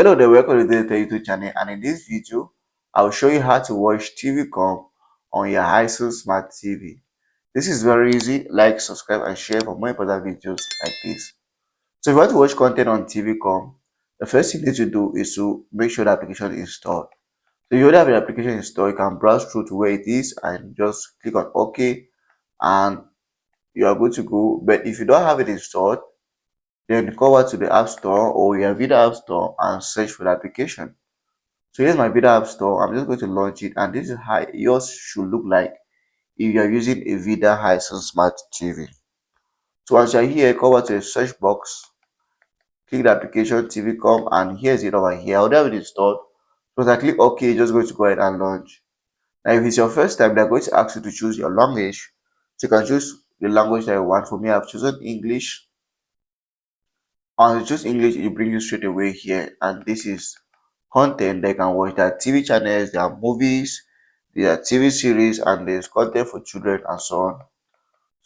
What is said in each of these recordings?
Hello there, welcome to the DaveTech YouTube channel, and in this video, I'll show you how to watch TVCOM on your Hisense Smart TV. This is very easy. Like, subscribe, and share for more important videos like this. So if you want to watch content on TVCOM, the first thing you need to do is to make sure the application is installed. So if you already have the application installed, you can browse through to where it is and just click on OK, and you are good to go. But if you don't have it installed, then go over to the App Store or your Video App Store and search for the application. So here's my Vida App Store. I'm just going to launch it, and this is how yours should look like if you are using a Vida Hisense Smart TV. So once you're here, go over to the search box, click the application TVCOM, and here's it over here. I already have it installed. So as I click OK, you're just going to go ahead and launch. Now, if it's your first time, they're going to ask you to choose your language. So you can choose the language that you want. For me, I've chosen English. And to choose English, it brings you straight away here, and this is content they can watch. There are TV channels, there are movies, there are TV series, and there's content for children and so on.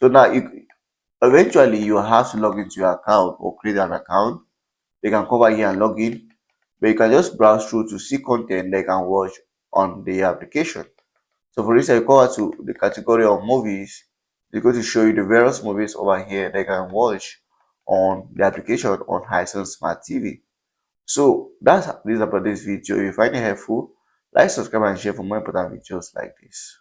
So now eventually you have to log into your account or create an account. They can come over here and log in, but you can just browse through to see content they can watch on the application. So for instance, you go over to the category of movies, it's going to show you the various movies over here they can watch on the application on Hisense Smart TV. So that's this about this video. If you find it helpful, like, subscribe, and share for more important videos like this.